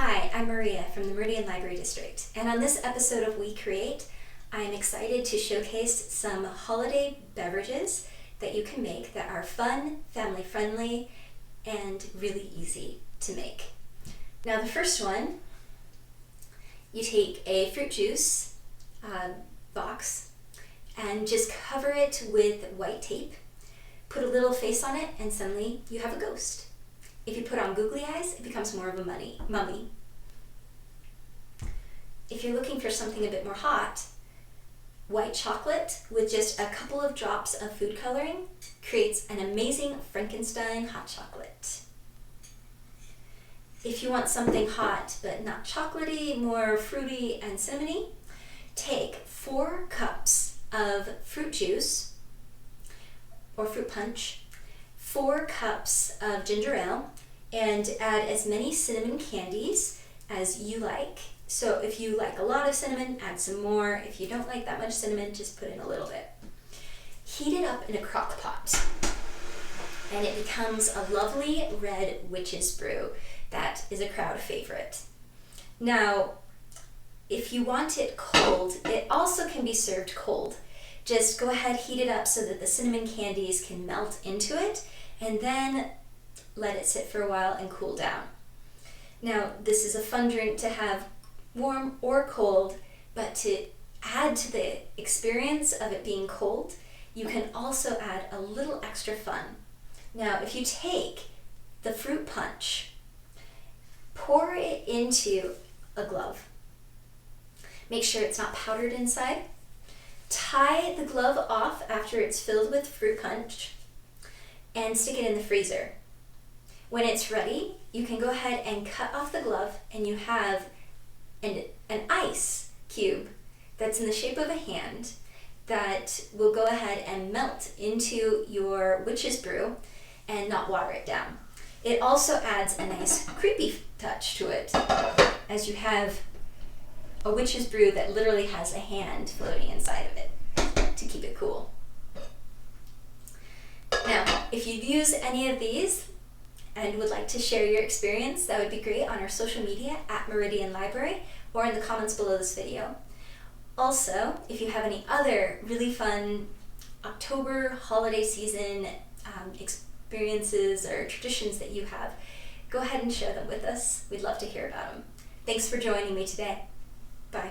Hi, I'm Maria from the Meridian Library District, and on this episode of We Create, I am excited to showcase some holiday beverages that you can make that are fun, family-friendly, and really easy to make. Now the first one, you take a fruit juice box and just cover it with white tape, put a little face on it, and suddenly you have a ghost. If you put on googly eyes, it becomes more of a mummy. If you're looking for something a bit more hot, white chocolate with just a couple of drops of food coloring creates an amazing Frankenstein hot chocolate. If you want something hot but not chocolatey, more fruity and cinnamony, take 4 cups of fruit juice or fruit punch, 4 cups of ginger ale, and add as many cinnamon candies as you like. So if you like a lot of cinnamon, add some more. If you don't like that much cinnamon, just put in a little bit. Heat it up in a crock pot, and it becomes a lovely red witch's brew that is a crowd favorite. Now, if you want it cold, it also can be served cold. Just go ahead, heat it up so that the cinnamon candies can melt into it, and then let it sit for a while and cool down. Now, this is a fun drink to have warm or cold, but to add to the experience of it being cold, you can also add a little extra fun. Now, if you take the fruit punch, pour it into a glove. Make sure it's not powdered inside. Tie the glove off after it's filled with fruit punch and stick it in the freezer. When it's ready, you can go ahead and cut off the glove, and you have an ice cube that's in the shape of a hand that will go ahead and melt into your witch's brew and not water it down. It also adds a nice creepy touch to it, as you have a witch's brew that literally has a hand floating inside of it to keep it cool. Now, if you've used any of these and would like to share your experience, that would be great on our social media at Meridian Library or in the comments below this video. Also, if you have any other really fun October holiday season experiences or traditions that you have, go ahead and share them with us. We'd love to hear about them. Thanks for joining me today. Bye.